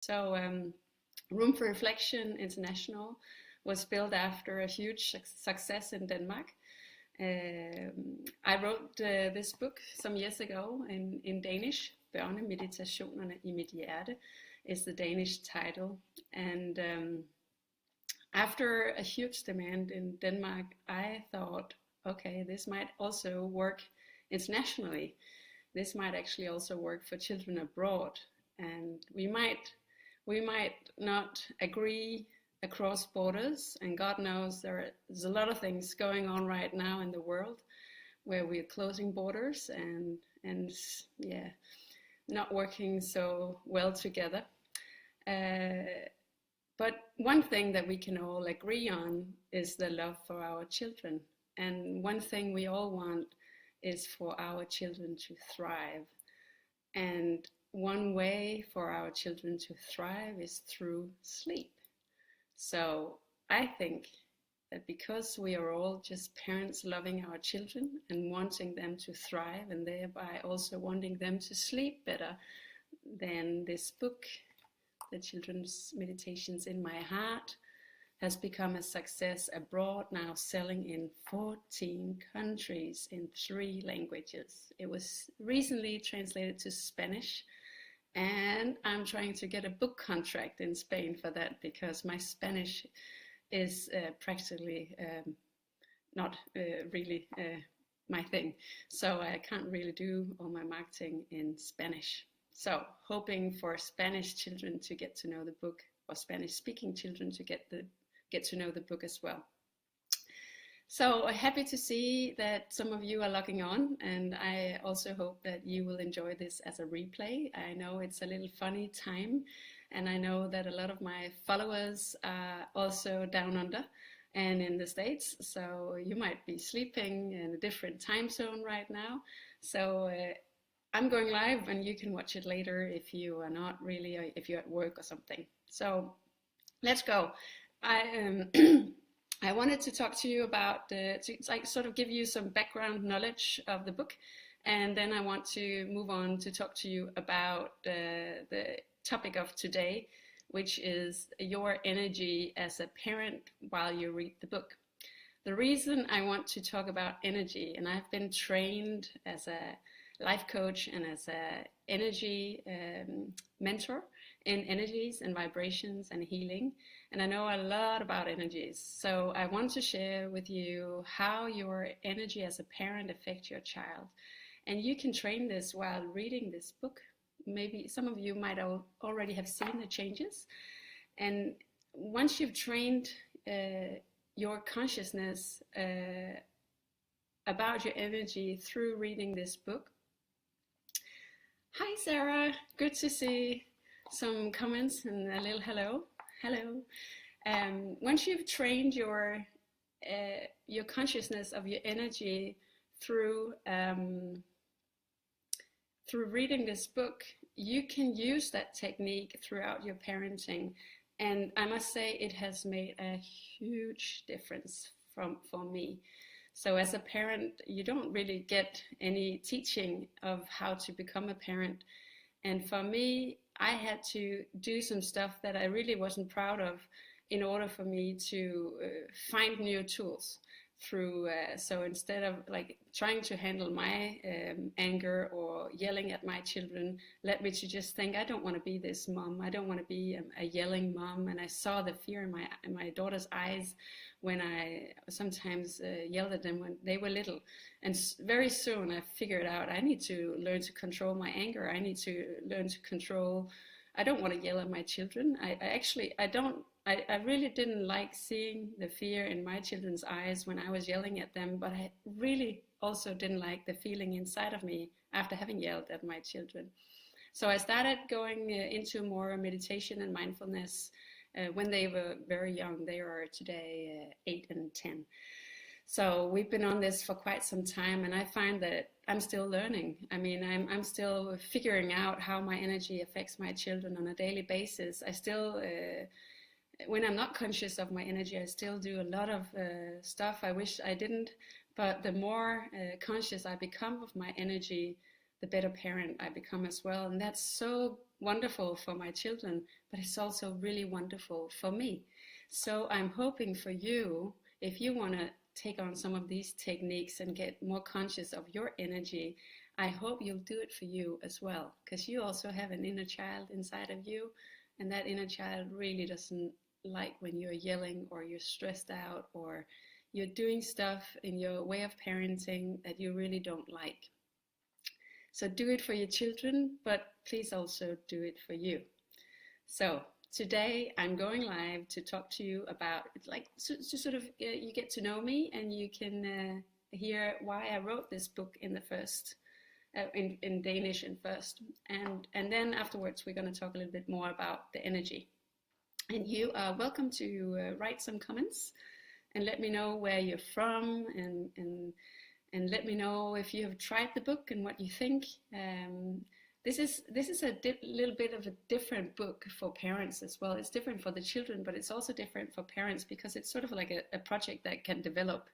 So, Room for Reflection International was built after a huge success in Denmark. I wrote this book some years ago in Danish. Børnemeditationerne i mit hjerte is the Danish title. And after a huge demand in Denmark, I thought, okay, this might also work internationally. This might actually also work for children abroad. And we might not agree across borders, and God knows there's a lot of things going on right now in the world where we're closing borders and yeah, not working so well together. But one thing that we can all agree on is the love for our children. And one thing we all want is for our children to thrive. And one way for our children to thrive is through sleep. So I think that because we are all just parents loving our children and wanting them to thrive, and thereby also wanting them to sleep better, then this book, The Children's Meditations in My Heart, has become a success abroad, now selling in 14 countries in 3 languages. It was recently translated to Spanish, and I'm trying to get a book contract in Spain for that, because my Spanish is practically not really my thing. So I can't really do all my marketing in Spanish. So hoping for Spanish children to get to know the book, or Spanish speaking children to get to know the book as well. So happy to see that some of you are logging on, and I also hope that you will enjoy this as a replay. I know it's a little funny time, and I know that a lot of my followers are also down under and in the States, so you might be sleeping in a different time zone right now. So I'm going live, and you can watch it later if you are not really, or if you're at work or something. So let's go. I wanted to talk to you about, to like sort of give you some background knowledge of the book, and then I want to move on to talk to you about the topic of today, which is your energy as a parent while you read the book. The reason I want to talk about energy, and I've been trained as a life coach and as an energy mentor in energies and vibrations and healing, and I know a lot about energies. So I want to share with you how your energy as a parent affects your child, and you can train this while reading this book. Maybe some of you might already have seen the changes, and once you've trained your consciousness about your energy through reading this book. Hi Sarah, good to see some comments and a little hello. Hello. Once you've trained your consciousness of your energy through reading this book, you can use that technique throughout your parenting, and I must say it has made a huge difference for me. So as a parent, you don't really get any teaching of how to become a parent. And for me, I had to do some stuff that I really wasn't proud of in order for me to find new tools through. So instead of like trying to handle my anger or yelling at my children, led me to just think, I don't want to be this mom. I don't want to be a yelling mom. And I saw the fear in my daughter's eyes when I sometimes yelled at them when they were little. And very soon I figured out I need to learn to control my anger. I need to learn to control. I don't want to yell at my children. I really didn't like seeing the fear in my children's eyes when I was yelling at them, but I really also didn't like the feeling inside of me after having yelled at my children. So I started going into more meditation and mindfulness when they were very young. They are today 8 and 10. So we've been on this for quite some time, and I find that I'm still learning. I mean, I'm still figuring out how my energy affects my children on a daily basis. I still, when I'm not conscious of my energy, I still do a lot of stuff I wish I didn't. But the more conscious I become of my energy, the better parent I become as well. And that's so wonderful for my children but it's also really wonderful for me. So I'm hoping for you, if you want to take on some of these techniques and get more conscious of your energy, I hope you'll do it for you as well, because you also have an inner child inside of you, and that inner child really doesn't like when you're yelling or you're stressed out or you're doing stuff in your way of parenting that you really don't like. So do it for your children, but please also do it for you. So today I'm going live to talk to you about, it's like to sort of you get to know me, and you can hear why I wrote this book in the first in Danish in first, and then afterwards we're going to talk a little bit more about the energy. And you are welcome to write some comments and let me know where you're from, and let me know if you have tried the book and what you think. This is a little bit of a different book for parents as well. It's different for the children, but it's also different for parents because it's sort of like a project that can develop.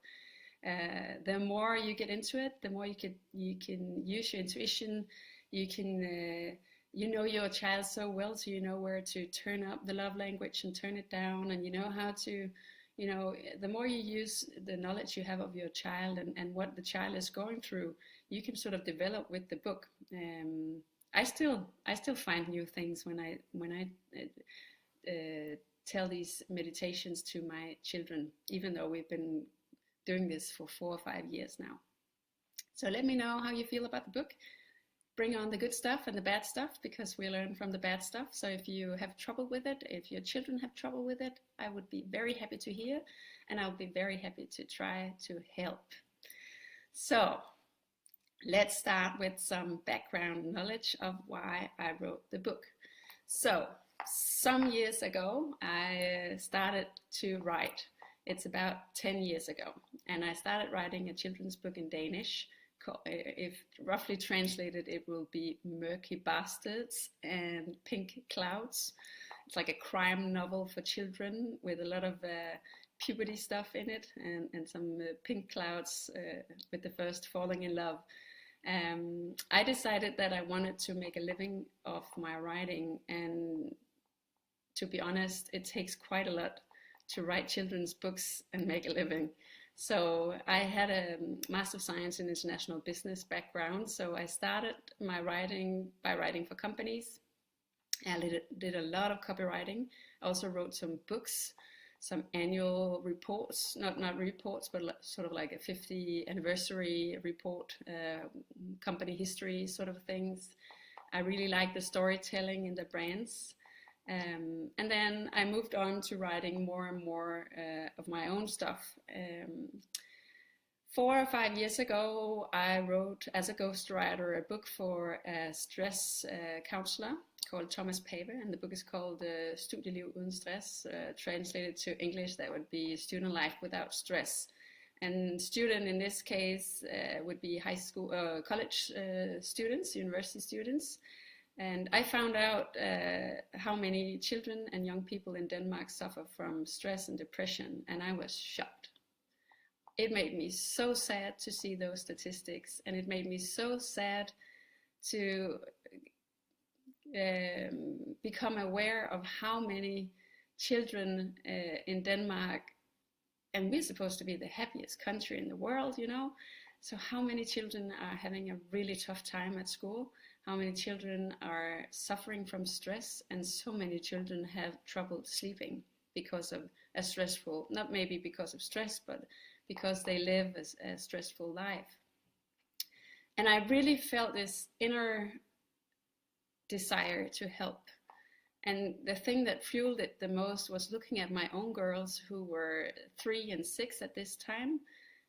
The more you get into it, the more you can use your intuition. You can you know your child so well, so you know where to turn up the love language and turn it down, and you know how to, you know, the more you use the knowledge you have of your child and what the child is going through, you can sort of develop with the book. I still find new things when I tell these meditations to my children, even though we've been doing this for 4 or 5 years now. So let me know how you feel about the book. Bring on the good stuff and the bad stuff, because we learn from the bad stuff. So if you have trouble with it, if your children have trouble with it, I would be very happy to hear, and I'll be very happy to try to help. So let's start with some background knowledge of why I wrote the book. So some years ago, I started to write. It's about 10 years ago, and I started writing a children's book in Danish. If roughly translated, it will be Murky Bastards and Pink Clouds. It's like a crime novel for children with a lot of puberty stuff in it, and some pink clouds with the first falling in love. I decided that I wanted to make a living off my writing, and to be honest, it takes quite a lot to write children's books and make a living. So I had a Master of Science in International Business background, so I started my writing by writing for companies. I did a lot of copywriting. I also wrote some books, some annual reports, not reports, but sort of like a 50th anniversary report, company history sort of things. I really like the storytelling in the brands. And then I moved on to writing more and more of my own stuff. 4 or 5 years ago, I wrote as a ghostwriter a book for a stress counselor called Thomas Pave, and the book is called Studieliv uden stress. Translated to English, that would be Student Life Without Stress. And student in this case would be high school, college students, university students. And I found out how many children and young people in Denmark suffer from stress and depression, and I was shocked. It made me so sad to see those statistics, and it made me so sad to become aware of how many children in Denmark, and we're supposed to be the happiest country in the world, you know, so how many children are having a really tough time at school, how many children are suffering from stress, and so many children have trouble sleeping because of a stressful, not maybe because of stress, but because they live a stressful life. And I really felt this inner desire to help. And the thing that fueled it the most was looking at my own girls, who were 3 and 6 at this time.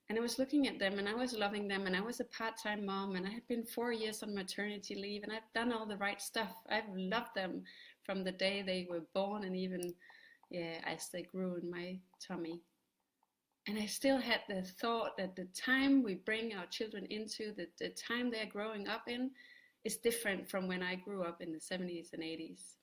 And I was looking at them, and I was loving them, and I was a part-time mom, and I had been 4 years on maternity leave, and I've done all the right stuff. I've loved them from the day they were born, and even as they grew in my tummy. And I still had the thought that the time we bring our children into, the time they're growing up in, is different from when I grew up in the 70s and 80s.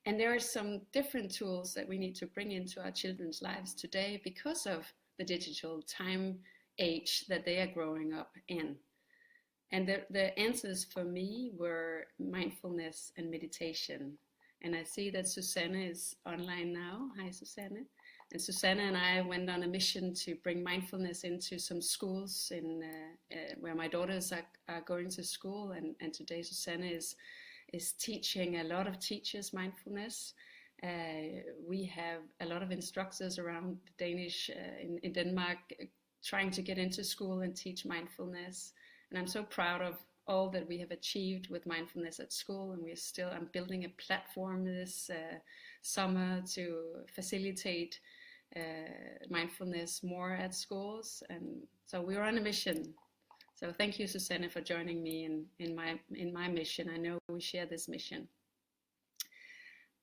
And there are some different tools that we need to bring into our children's lives today because of the digital time age that they are growing up in. And the answers for me were mindfulness and meditation. And I see that Susanne is online now. Hi, Susanne. And Susanne and I went on a mission to bring mindfulness into some schools in where my daughters are going to school. And today Susanne is teaching a lot of teachers mindfulness. We have a lot of instructors around Danish in Denmark trying to get into school and teach mindfulness. And I'm so proud of all that we have achieved with mindfulness at school. And I'm building a platform this summer to facilitate mindfulness more at schools. And so we're on a mission. So thank you, Susanne, for joining me in my mission. I know we share this mission.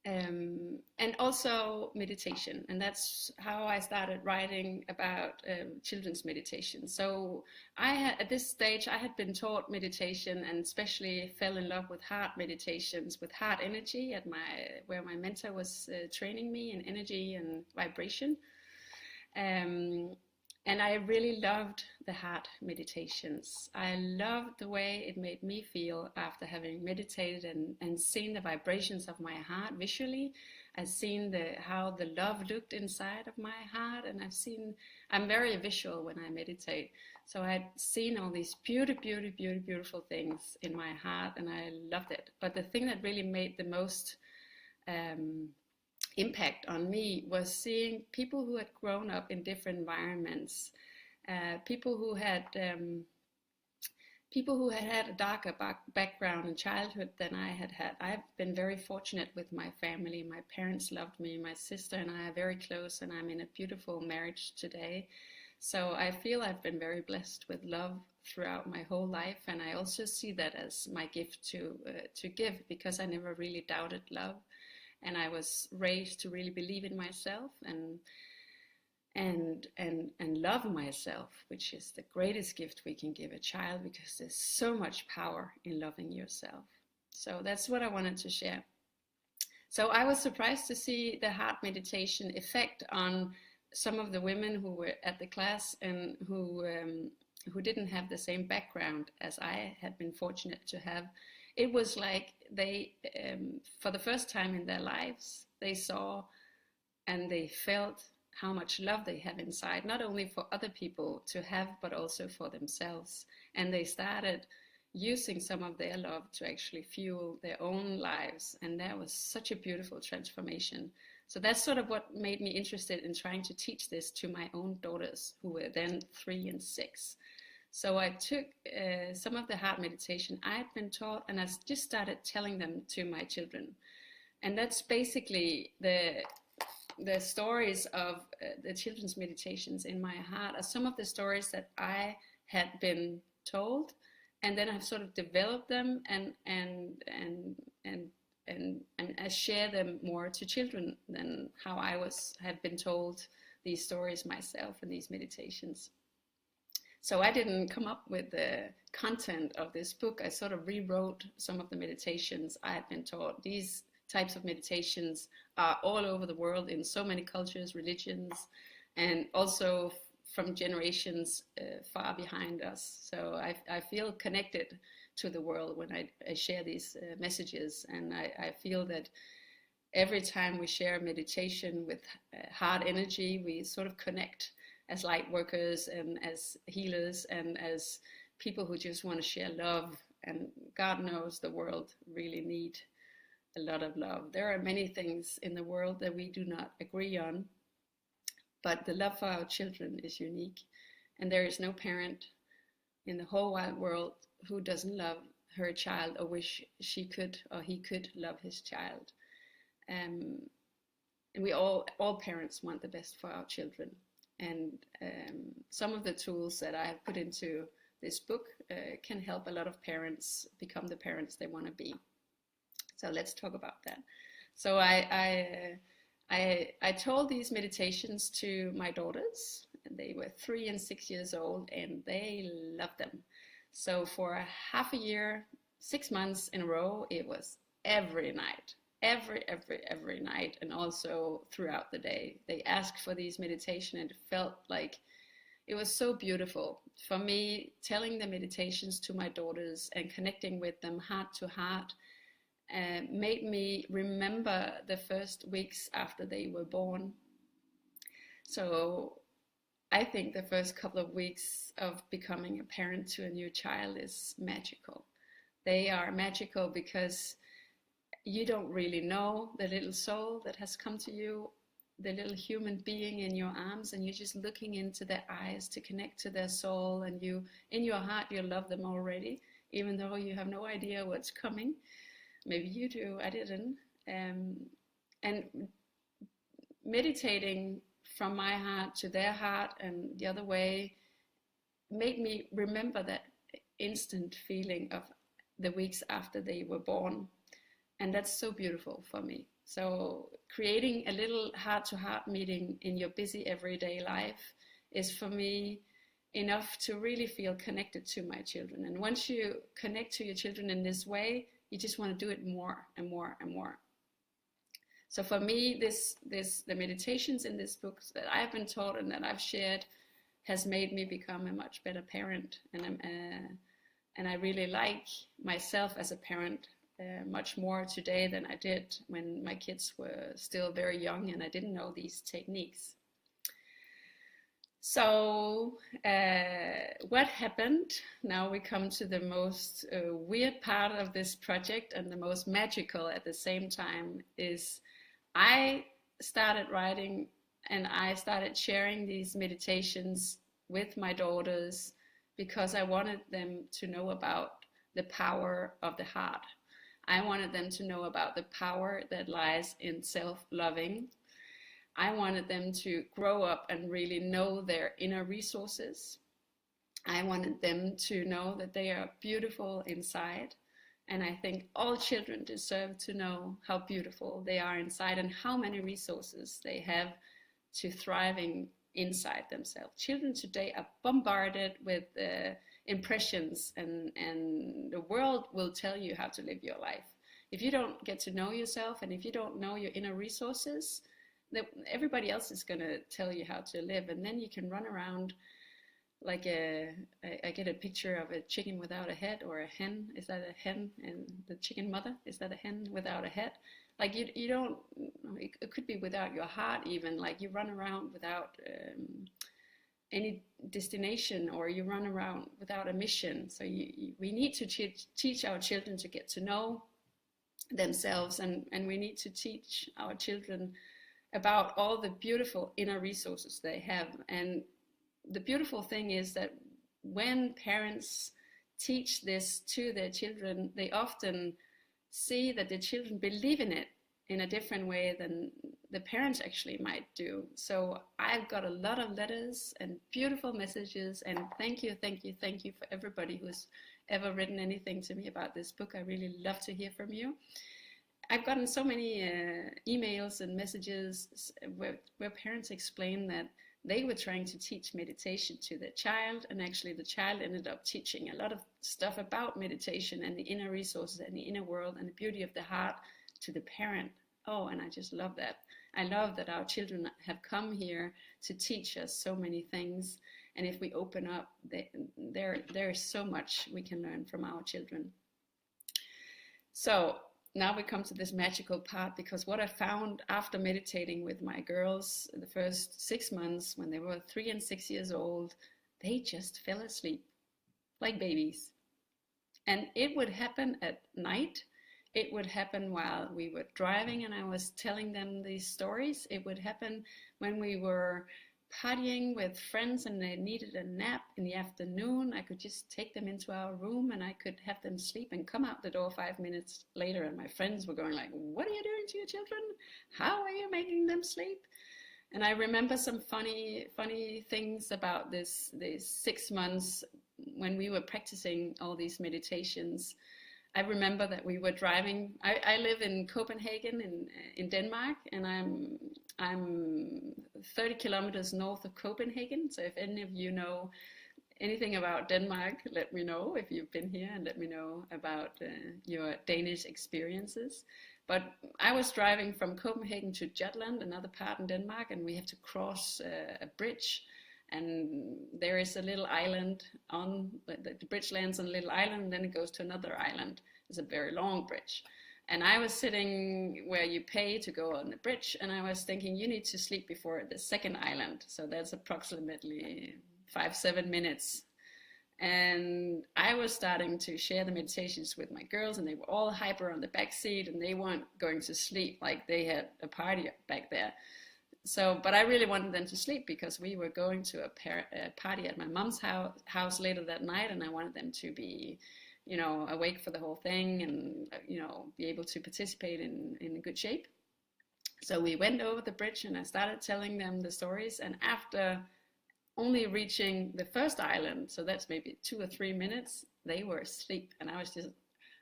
And also meditation, and that's how I started writing about children's meditation. So at this stage, I had been taught meditation, and especially fell in love with heart meditations, with heart energy where my mentor was training me in energy and vibration. And I really loved the heart meditations. I loved the way it made me feel after having meditated and seen the vibrations of my heart visually. I've seen how the love looked inside of my heart, and I'm very visual when I meditate. So I'd seen all these beautiful things in my heart, and I loved it. But the thing that really made the most impact on me was seeing people who had grown up in different environments, people who had had a darker background in childhood than I had had. I've been very fortunate with my family. My parents loved me. My sister and I are very close, and I'm in a beautiful marriage today. So I feel I've been very blessed with love throughout my whole life, and I also see that as my gift to give, because I never really doubted love. And I was raised to really believe in myself and love myself, which is the greatest gift we can give a child, because there's so much power in loving yourself. So that's what I wanted to share. So I was surprised to see the heart meditation effect on some of the women who were at the class and who didn't have the same background as I had been fortunate to have. It was like they, for the first time in their lives, they saw and they felt how much love they have inside, not only for other people to have, but also for themselves. And they started using some of their love to actually fuel their own lives. And that was such a beautiful transformation. So that's sort of what made me interested in trying to teach this to my own daughters, who were then 3 and 6. So I took some of the heart meditation I had been taught, and I just started telling them to my children. And that's basically the stories of the children's meditations in my heart are some of the stories that I had been told, and then I've sort of developed them and I share them more to children than how I had been told these stories myself in these meditations. So I didn't come up with the content of this book. I sort of rewrote some of the meditations I had been taught. These types of meditations are all over the world in so many cultures, religions, and also from generations far behind us. So I feel connected to the world when I share these messages, and I feel that every time we share meditation with heart energy, we sort of connect as light workers and as healers and as people who just want to share love. And God knows the world really need a lot of love. There are many things in the world that we do not agree on, but the love for our children is unique. And there is no parent in the whole wide world who doesn't love her child or wish she could or he could love his child. And we all parents want the best for our children. And some of the tools that I have put into this book can help a lot of parents become the parents they want to be. So let's talk about that. So I told these meditations to my daughters. They were 3 and 6 years old, and they loved them. So for half a year, 6 months in a row, it was every night. Every night, and also throughout the day. They asked for these meditation, and it felt like it was so beautiful for me, telling the meditations to my daughters and connecting with them heart to heart. made me remember the first weeks after they were born. So I think the first couple of weeks of becoming a parent to a new child is magical. They are magical because you don't really know the little soul that has come to you, the little human being in your arms, and you're just looking into their eyes to connect to their soul, and you, in your heart, you love them already, even though you have no idea what's coming. Maybe you do, I didn't. And meditating from my heart to their heart and the other way made me remember that instant feeling of the weeks after they were born. And that's so beautiful for me. So creating a little heart-to-heart meeting in your busy everyday life is for me enough to really feel connected to my children. And once you connect to your children in this way, you just want to do it more and more and more. So for me, the meditations in this book that I've been taught and that I've shared has made me become a much better parent. And I really like myself as a parent much more today than I did when my kids were still very young and I didn't know these techniques. So what happened? Now we come to the most weird part of this project and the most magical at the same time is I started writing and I started sharing these meditations with my daughters because I wanted them to know about the power of the heart. I wanted them to know about the power that lies in self-loving. I wanted them to grow up and really know their inner resources. I wanted them to know that they are beautiful inside. And I think all children deserve to know how beautiful they are inside and how many resources they have to thriving inside themselves. Children today are bombarded with impressions and the world will tell you how to live your life. If you don't get to know yourself and if you don't know your inner resources, everybody else is going to tell you how to live, and then you can run around like I get a picture of a chicken without a head, or a hen. Is that a hen? And the chicken mother, is that a hen without a head? Like you don't, it could be without your heart even, like you run around without any destination, or you run around without a mission. So we need to teach our children to get to know themselves, and we need to teach our children about all the beautiful inner resources they have. And the beautiful thing is that when parents teach this to their children, they often see that the children believe in it in a different way than the parents actually might do. So I've got a lot of letters and beautiful messages, and thank you for everybody who's ever written anything to me about this book. I really love to hear from you. I've gotten so many emails and messages where parents explain that they were trying to teach meditation to their child, and actually the child ended up teaching a lot of stuff about meditation and the inner resources and the inner world and the beauty of the heart to the parent. Oh, and I just love that. I love that our children have come here to teach us so many things, and if we open up, there is so much we can learn from our children. So now we come to this magical part, because what I found after meditating with my girls the first 6 months, when they were 3 and 6 years old, they just fell asleep like babies. And it would happen at night. It would happen while we were driving and I was telling them these stories. It would happen when we were partying with friends and they needed a nap in the afternoon. I could just take them into our room and I could have them sleep and come out the door 5 minutes later, and my friends were going like, what are you doing to your children? How are you making them sleep? And I remember some funny things about these 6 months when we were practicing all these meditations. I remember that we were driving. I live in Copenhagen in Denmark, and I'm 30 kilometers north of Copenhagen. So if any of you know anything about Denmark, let me know if you've been here, and let me know about your Danish experiences. But I was driving from Copenhagen to Jutland, another part in Denmark, and we have to cross a bridge. And there is a little island on the bridge lands on a little island, and then it goes to another island. It's a very long bridge. And I was sitting where you pay to go on the bridge, and I was thinking, you need to sleep before the second island. So that's approximately 5-7 minutes. And I was starting to share the meditations with my girls, and they were all hyper on the back seat, and they weren't going to sleep, like they had a party back there. So, but I really wanted them to sleep because we were going to a party at my mom's house later that night, and I wanted them to be, awake for the whole thing, and be able to participate in good shape. So we went over the bridge, and I started telling them the stories. And after only reaching the first island, so that's maybe 2 or 3 minutes, they were asleep, and I was just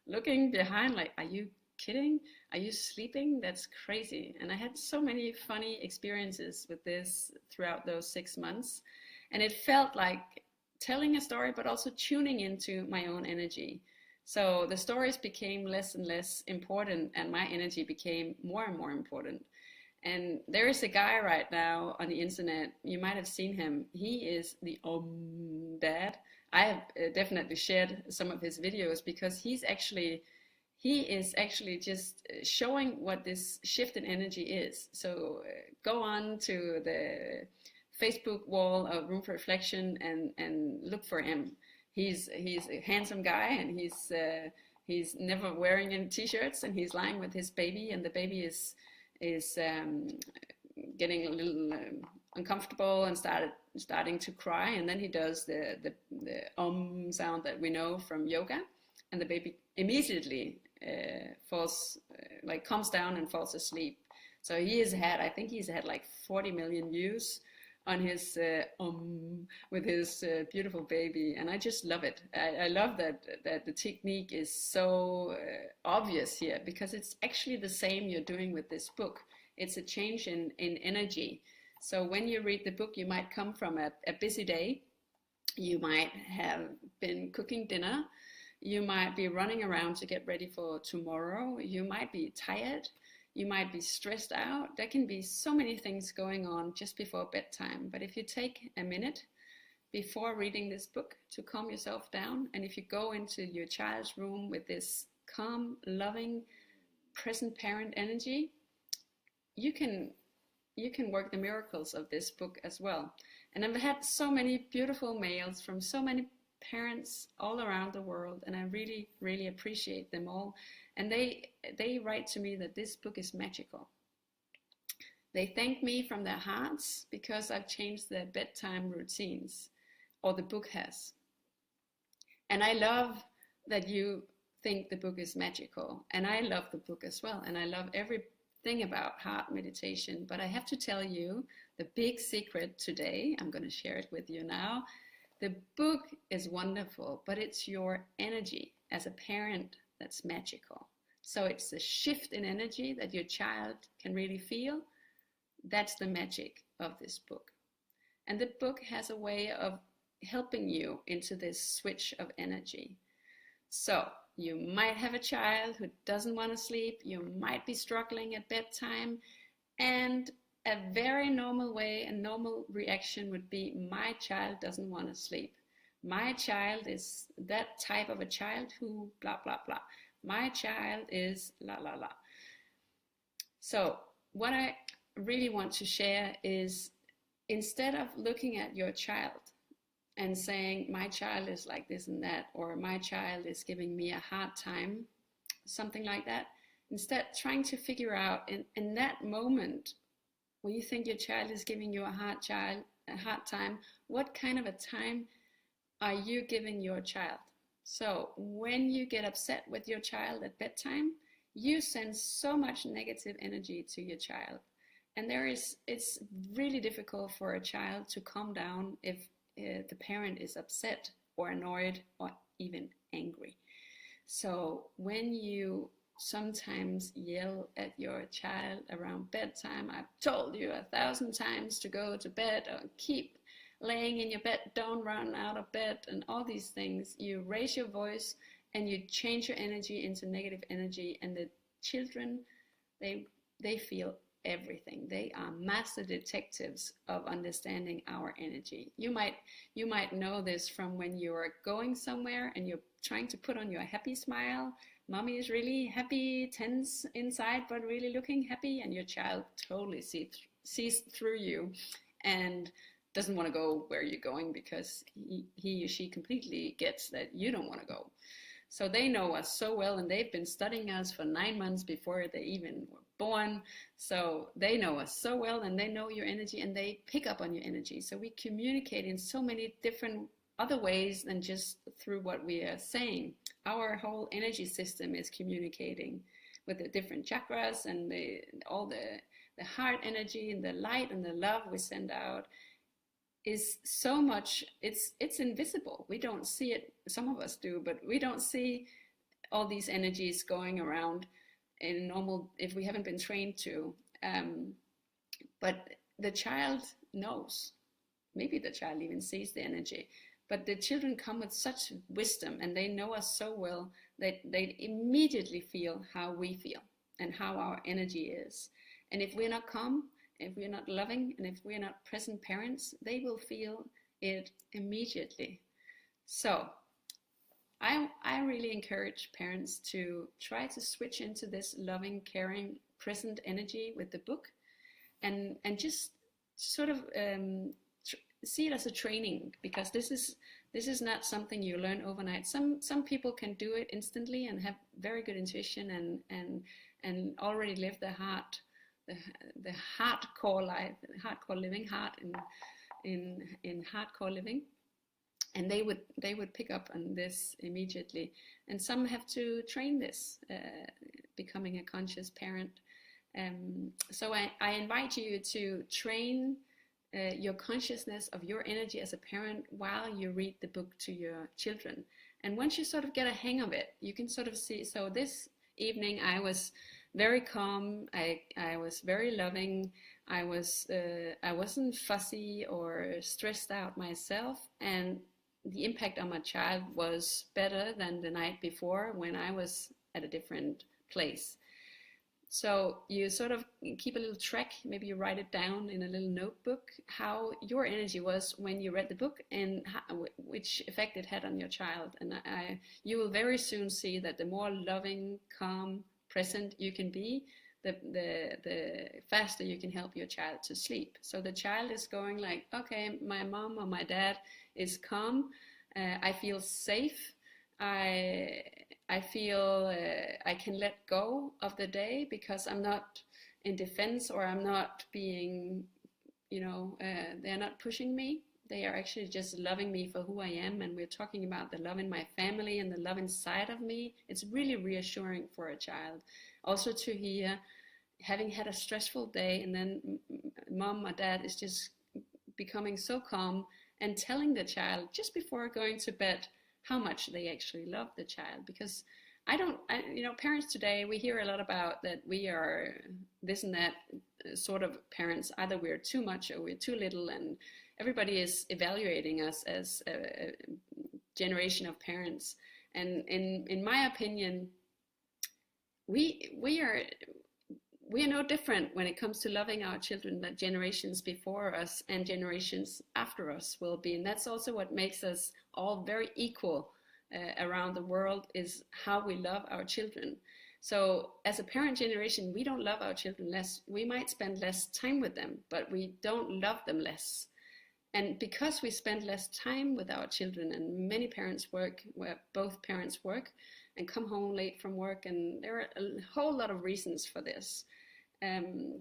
looking behind, like, are you kidding? Are you sleeping? That's crazy. And I had so many funny experiences with this throughout those 6 months. And it felt like telling a story, but also tuning into my own energy. So the stories became less and less important, and my energy became more and more important. And there is a guy right now on the internet, you might have seen him. He is the Dad. I have definitely shared some of his videos because he is actually just showing what this shift in energy is. So go on to the Facebook wall of Room for Reflection and look for him. He's a handsome guy, and he's never wearing any t-shirts, and he's lying with his baby, and the baby is getting a little uncomfortable and starting to cry, and then he does the sound that we know from yoga, and the baby immediately falls, comes down and falls asleep. So I think he's had like 40 million views on his with his beautiful baby, and I just love it. I love that the technique is so obvious here, because it's actually the same you're doing with this book. It's a change in energy. So when you read the book, you might come from a busy day. You might have been cooking dinner. You might be running around to get ready for tomorrow. You might be tired. You might be stressed out. There can be so many things going on just before bedtime. But if you take a minute before reading this book to calm yourself down, and if you go into your child's room with this calm, loving, present parent energy, you can work the miracles of this book as well. And I've had so many beautiful mails from so many parents all around the world, and I really, really appreciate them all. And they write to me that this book is magical. They thank me from their hearts because I've changed their bedtime routines, or the book has. And I love that you think the book is magical, and I love the book as well, and I love everything about heart meditation. But I have to tell you the big secret today. I'm going to share it with you now. The book is wonderful, but it's your energy as a parent that's magical. So it's the shift in energy that your child can really feel. That's the magic of this book. And the book has a way of helping you into this switch of energy. So you might have a child who doesn't want to sleep. You might be struggling at bedtime, and a very normal way, a normal reaction would be, my child doesn't want to sleep. My child is that type of a child who blah, blah, blah. My child is la, la, la. So what I really want to share is, instead of looking at your child and saying, my child is like this and that, or my child is giving me a hard time, something like that, instead trying to figure out in that moment, when you think your child is giving you a hard time, what kind of a time are you giving your child? So when you get upset with your child at bedtime, you send so much negative energy to your child. And it's really difficult for a child to calm down if the parent is upset or annoyed or even angry. So when you sometimes yell at your child around bedtime, I've told you 1,000 times to go to bed, or keep laying in your bed, don't run out of bed, and all these things, you raise your voice and you change your energy into negative energy. And the children, they feel everything. They are master detectives of understanding our energy. You might know this from when you're going somewhere and you're trying to put on your happy smile, mommy is really happy, tense inside, but really looking happy, and your child totally sees through you and doesn't want to go where you're going because he or she completely gets that you don't want to go. So they know us so well, and they've been studying us for 9 months before they even were born. So they know us so well, and they know your energy, and they pick up on your energy. So we communicate in so many different other ways than just through what we are saying. Our whole energy system is communicating with the different chakras and all the heart energy and the light and the love we send out is so much. It's invisible. We don't see it. Some of us do, but we don't see all these energies going around in normal if we haven't been trained to. But the child knows. Maybe the child even sees the energy. But the children come with such wisdom, and they know us so well that they immediately feel how we feel and how our energy is. And if we're not calm, if we're not loving, and if we're not present parents, they will feel it immediately. So I really encourage parents to try to switch into this loving, caring, present energy with the book, and just sort of see it as a training, because this is not something you learn overnight. Some people can do it instantly and have very good intuition and already live the hardcore life, hardcore living, heart in hardcore living, and they would pick up on this immediately. And some have to train this, becoming a conscious parent. So I invite you to train your consciousness of your energy as a parent while you read the book to your children. And once you sort of get a hang of it, you can sort of see. So this evening I was very calm. I was very loving. I wasn't fussy or stressed out myself, and the impact on my child was better than the night before when I was at a different place. So you sort of keep a little track, maybe you write it down in a little notebook, how your energy was when you read the book and which effect it had on your child. And you will very soon see that the more loving, calm, present you can be, the faster you can help your child to sleep. So the child is going like, okay, my mom or my dad is calm, I feel safe, I feel I can let go of the day because I'm not in defense, or I'm not being, they're not pushing me. They are actually just loving me for who I am. And we're talking about the love in my family and the love inside of me. It's really reassuring for a child. Also to hear, having had a stressful day, and then mom or dad is just becoming so calm and telling the child just before going to bed how much they actually love the child. Because parents today, we hear a lot about that we are this and that sort of parents. Either we're too much or we're too little, and everybody is evaluating us as a generation of parents. And in my opinion, we are no different when it comes to loving our children that generations before us and generations after us will be. And that's also what makes us all very equal around the world, is how we love our children. So as a parent generation, we don't love our children less. We might spend less time with them, but we don't love them less. And because we spend less time with our children, and many parents work, where both parents work and come home late from work, and there are a whole lot of reasons for this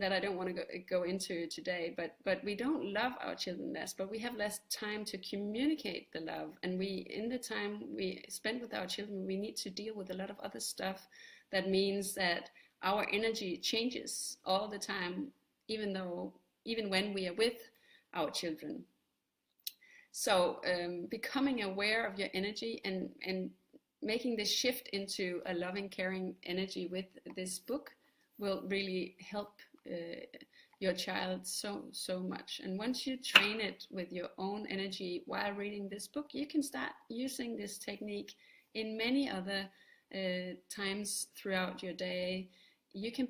that I don't want to go into today, but we don't love our children less, but we have less time to communicate the love. And in the time we spend with our children, we need to deal with a lot of other stuff. That means that our energy changes all the time, even when we are with our children. So becoming aware of your energy and making this shift into a loving, caring energy with this book will really help your child so much. And once you train it with your own energy while reading this book, you can start using this technique in many other times throughout your day. You can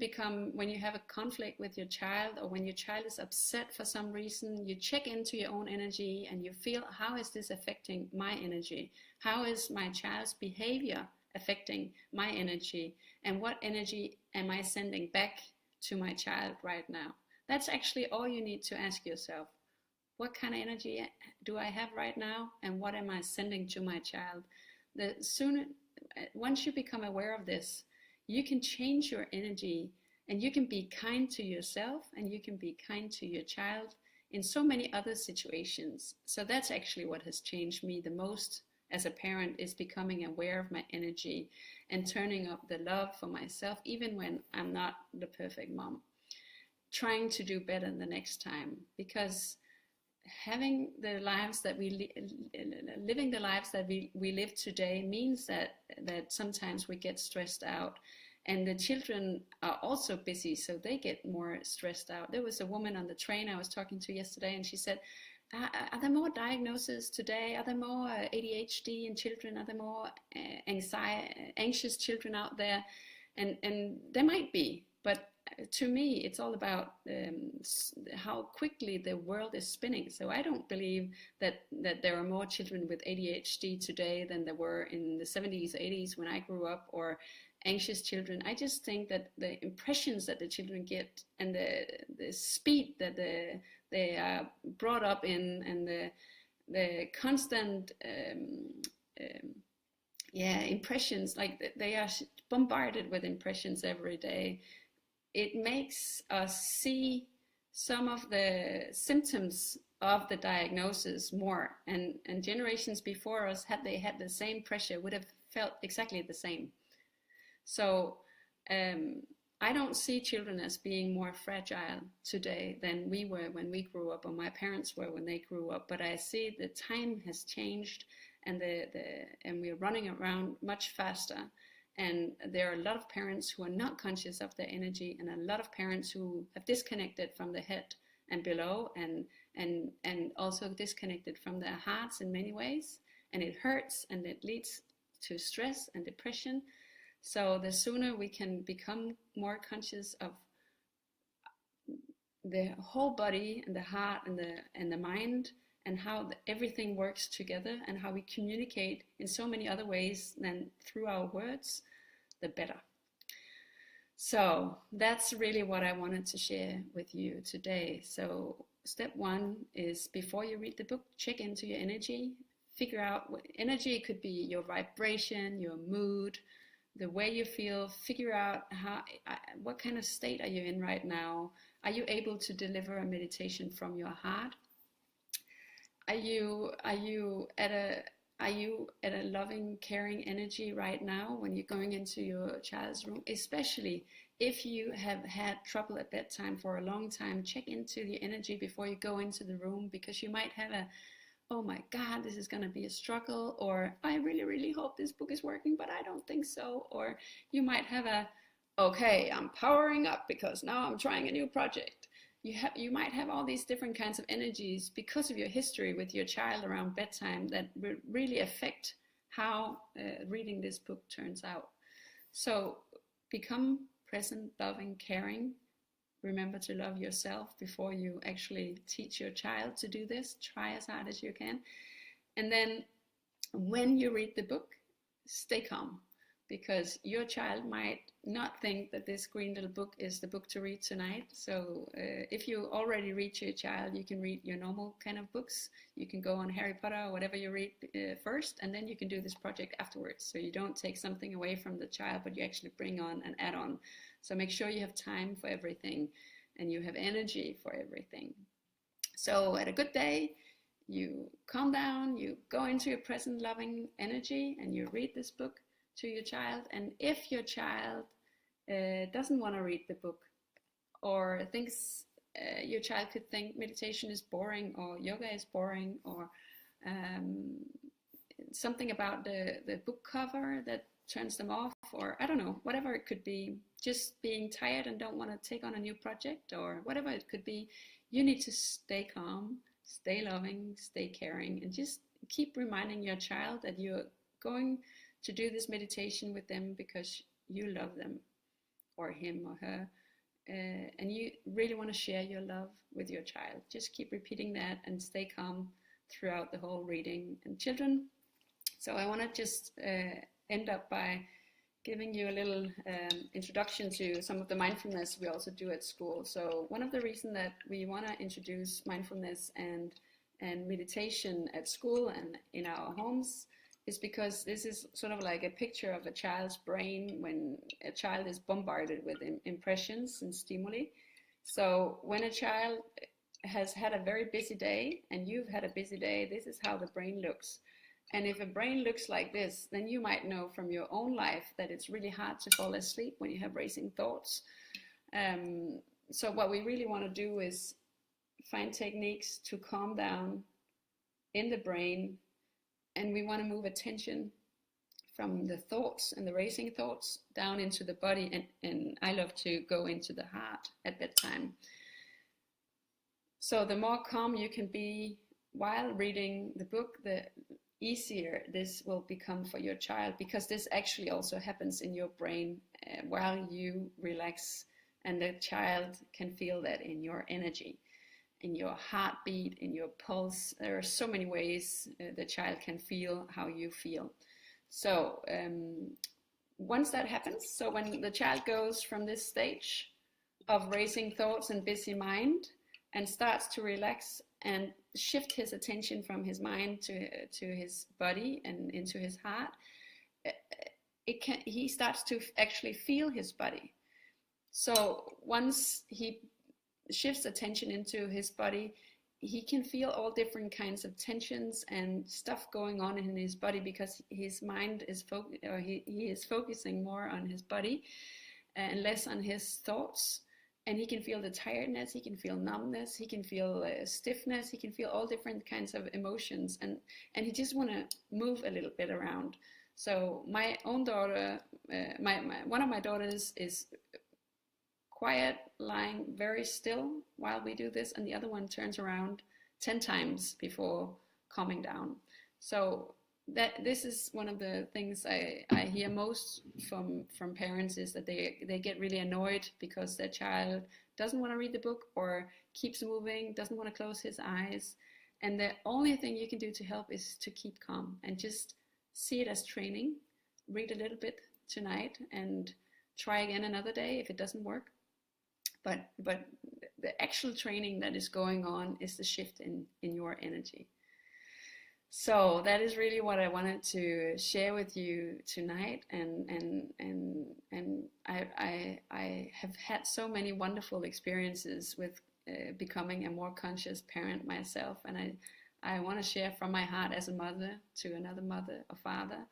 when you have a conflict with your child, or when your child is upset for some reason, you check into your own energy and you feel, how is this affecting my energy? How is my child's behavior affecting my energy, and what energy am I sending back to my child right now? That's actually all you need to ask yourself. What kind of energy do I have right now, and what am I sending to my child? The sooner, once you become aware of this, you can change your energy, and you can be kind to yourself, and you can be kind to your child in so many other situations. So that's actually what has changed me the most as a parent, is becoming aware of my energy and turning up the love for myself, even when I'm not the perfect mom. Trying to do better the next time, because having the lives that living the lives that we live today means that sometimes we get stressed out, and the children are also busy, so they get more stressed out. There was a woman on the train I was talking to yesterday, and she said, are there more diagnoses today? Are there more ADHD in children? Are there more anxious children out there? And there might be, but to me, it's all about how quickly the world is spinning. So I don't believe that there are more children with ADHD today than there were in the 70s, 80s when I grew up, or anxious children. I just think that the impressions that the children get, and the speed that they are brought up in, and the constant impressions, like they are bombarded with impressions every day. It makes us see some of the symptoms of the diagnosis more, and generations before us, had they had the same pressure, would have felt exactly the same. So I don't see children as being more fragile today than we were when we grew up, or my parents were when they grew up. But I see the time has changed, and and we're running around much faster. And there are a lot of parents who are not conscious of their energy, and a lot of parents who have disconnected from the head and below, and also disconnected from their hearts in many ways. And it hurts, and it leads to stress and depression. So the sooner we can become more conscious of the whole body and the heart and the mind, and how everything works together, and how we communicate in so many other ways than through our words, the better. So that's really what I wanted to share with you today. So step one is, before you read the book, check into your energy. Figure out what energy could be: your vibration, your mood, the way you feel. Figure out what kind of state are you in right now. Are you able to deliver a meditation from your heart? Are you at a loving, caring energy right now when you're going into your child's room? Especially if you have had trouble at bedtime for a long time, check into the energy before you go into the room, because you might have oh my God, this is going to be a struggle, or I really, really hope this book is working, but I don't think so. Or you might have okay, I'm powering up because now I'm trying a new project. You might have all these different kinds of energies because of your history with your child around bedtime that really affect how reading this book turns out. So become present, loving, caring. Remember to love yourself before you actually teach your child to do this. Try as hard as you can. And then when you read the book, stay calm, because your child might not think that this green little book is the book to read tonight. So if you already read to your child, you can read your normal kind of books. You can go on Harry Potter or whatever you read first, and then you can do this project afterwards. So you don't take something away from the child, but you actually bring on an add-on. So make sure you have time for everything, and you have energy for everything. So at a good day, you calm down, you go into your present loving energy, and you read this book to your child. And if your child doesn't want to read the book, or thinks your child could think meditation is boring, or yoga is boring, or something about the book cover that turns them off, or I don't know, whatever it could be, just being tired and don't want to take on a new project, or whatever it could be, you need to stay calm, stay loving, stay caring, and just keep reminding your child that you're going to do this meditation with them because you love them, or him or her, and you really want to share your love with your child. Just keep repeating that and stay calm throughout the whole reading. And children, so I want to just end up by giving you a little introduction to some of the mindfulness we also do at school. So one of the reasons that we want to introduce mindfulness and meditation at school and in our homes is because this is sort of like a picture of a child's brain when a child is bombarded with impressions and stimuli. So when a child has had a very busy day and you've had a busy day, this is how the brain looks. And if a brain looks like this, then you might know from your own life that it's really hard to fall asleep when you have racing thoughts. So what we really want to do is find techniques to calm down in the brain, and we want to move attention from the thoughts and the racing thoughts down into the body, and I love to go into the heart at bedtime. So the more calm you can be while reading the book, the easier this will become for your child, because this actually also happens in your brain while you relax, and the child can feel that in your energy, in your heartbeat, in your pulse. There are so many ways the child can feel how you feel. So once that happens, so when the child goes from this stage of racing thoughts and busy mind and starts to relax and shift his attention from his mind to his body and into his heart, he starts to actually feel his body. So once he shifts attention into his body, he can feel all different kinds of tensions and stuff going on in his body, because his mind is he is focusing more on his body and less on his thoughts. And he can feel the tiredness, he can feel numbness, he can feel stiffness, he can feel all different kinds of emotions, and he just want to move a little bit around. So my own daughter, one of my daughters is quiet, lying very still while we do this, and the other one turns around 10 times before calming down. So this is one of the things I hear most from parents, is that they get really annoyed because their child doesn't want to read the book or keeps moving, doesn't want to close his eyes. And the only thing you can do to help is to keep calm and just see it as training. Read a little bit tonight and try again another day if it doesn't work. But the actual training that is going on is the shift in your energy. So that is really what I wanted to share with you tonight, and I have had so many wonderful experiences with becoming a more conscious parent myself, and I want to share from my heart as a mother to another mother or father,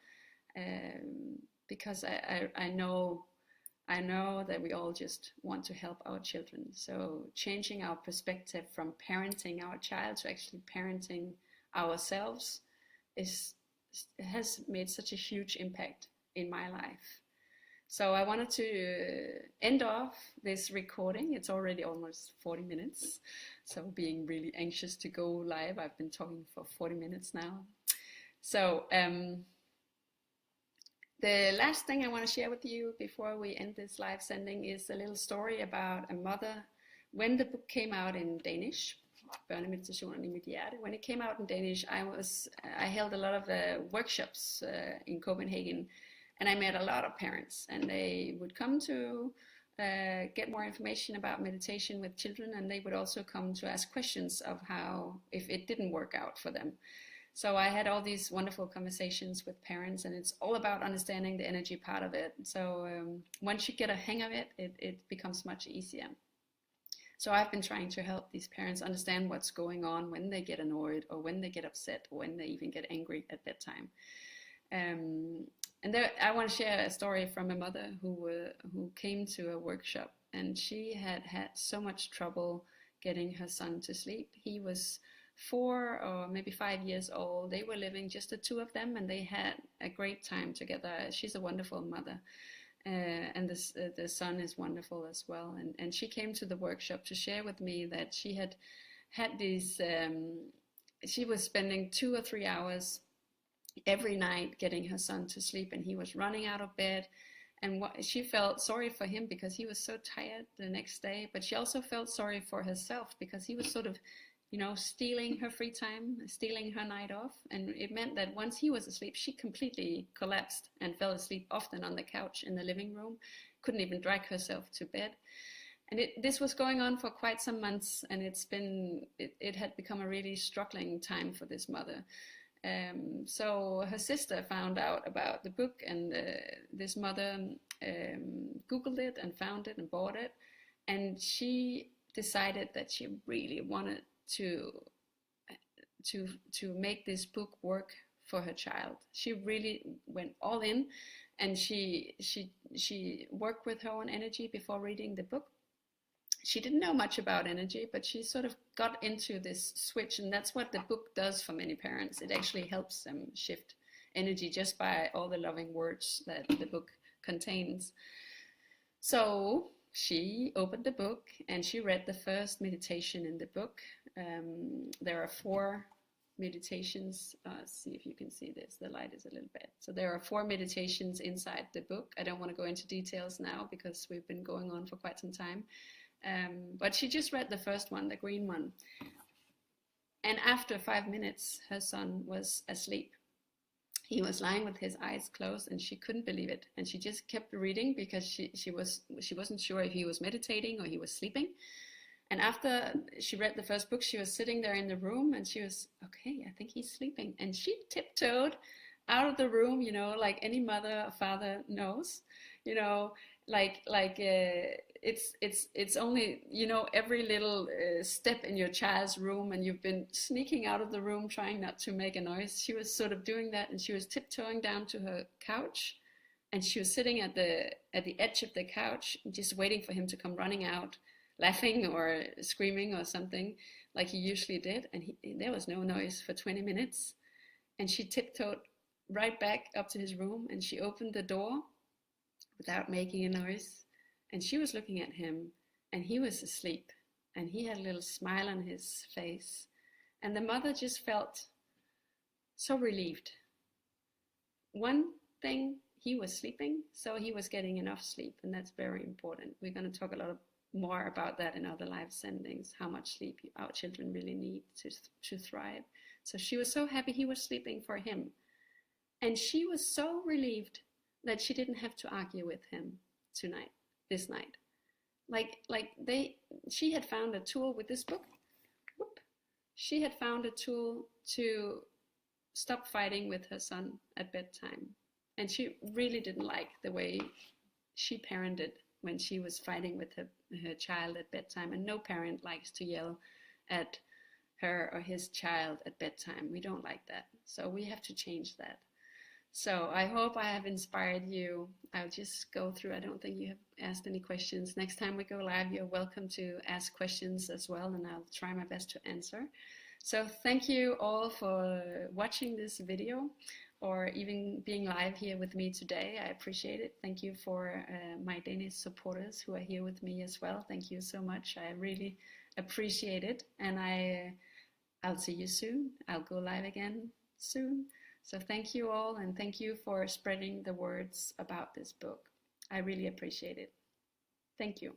because I know that we all just want to help our children. So changing our perspective from parenting our child to actually parenting ourselves has made such a huge impact in my life. So I wanted to end off this recording. It's already almost 40 minutes. So being really anxious to go live. I've been talking for 40 minutes now. So the last thing I want to share with you before we end this live sending is a little story about a mother. When the book came out in Danish, Børnemeditationen i mit hjerte, when it came out in Danish, I held a lot of workshops in Copenhagen, and I met a lot of parents, and they would come to get more information about meditation with children, and they would also come to ask questions of how, if it didn't work out for them. So I had all these wonderful conversations with parents, and it's all about understanding the energy part of it. So once you get a hang of it, it becomes much easier. So I've been trying to help these parents understand what's going on when they get annoyed, or when they get upset, or when they even get angry at bedtime. And there, I want to share a story from a mother who came to a workshop, and she had so much trouble getting her son to sleep. He was 4 or maybe 5 years old. They were living just the two of them, and they had a great time together. She's a wonderful mother. And the son is wonderful as well. And she came to the workshop to share with me that she had these, she was spending 2 or 3 hours every night getting her son to sleep, and he was running out of bed. And she felt sorry for him because he was so tired the next day, but she also felt sorry for herself because he was sort of stealing her free time, stealing her night off. And it meant that once he was asleep, she completely collapsed and fell asleep often on the couch in the living room, couldn't even drag herself to bed. And this was going on for quite some months, and it had become a really struggling time for this mother. So her sister found out about the book, and this mother Googled it and found it and bought it. And she decided that she really wanted to make this book work for her child. She really went all in, and she worked with her own energy before reading the book. She didn't know much about energy, but she sort of got into this switch, and that's what the book does for many parents. It actually helps them shift energy just by all the loving words that the book contains. So she opened the book and she read the first meditation in the book. There are 4 meditations. See if you can see this. The light is a little bit. So there are 4 meditations inside the book. I don't want to go into details now because we've been going on for quite some time. But she just read the first one, the green one. And after 5 minutes, her son was asleep. He was lying with his eyes closed, and she couldn't believe it. And she just kept reading because she wasn't sure if he was meditating or he was sleeping. And after she read the first book, she was sitting there in the room, and she was, okay, I think he's sleeping. And she tiptoed out of the room, like any mother or father knows, it's only, every little step in your child's room, and you've been sneaking out of the room trying not to make a noise. She was sort of doing that, and she was tiptoeing down to her couch, and she was sitting at the edge of the couch, just waiting for him to come running out, laughing or screaming or something like he usually did. And there was no noise for 20 minutes. And she tiptoed right back up to his room, and she opened the door without making a noise. And she was looking at him, and he was asleep, and he had a little smile on his face. And the mother just felt so relieved. One thing, he was sleeping, so he was getting enough sleep, and that's very important. We're going to talk a lot more about that in other live sendings, how much sleep our children really need to thrive. So she was so happy he was sleeping for him. And she was so relieved that she didn't have to argue with him this night. She had found a tool with this book. She had found a tool to stop fighting with her son at bedtime. And she really didn't like the way she parented when she was fighting with her child at bedtime. And no parent likes to yell at her or his child at bedtime. We don't like that. So we have to change that. So I hope I have inspired you. I'll just go through. I don't think you have asked any questions. Next time we go live, you're welcome to ask questions as well, and I'll try my best to answer. So thank you all for watching this video, or even being live here with me today. I appreciate it. Thank you for my Danish supporters who are here with me as well. Thank you so much. I really appreciate it. And I'll see you soon. I'll go live again soon. So thank you all, and thank you for spreading the words about this book. I really appreciate it. Thank you.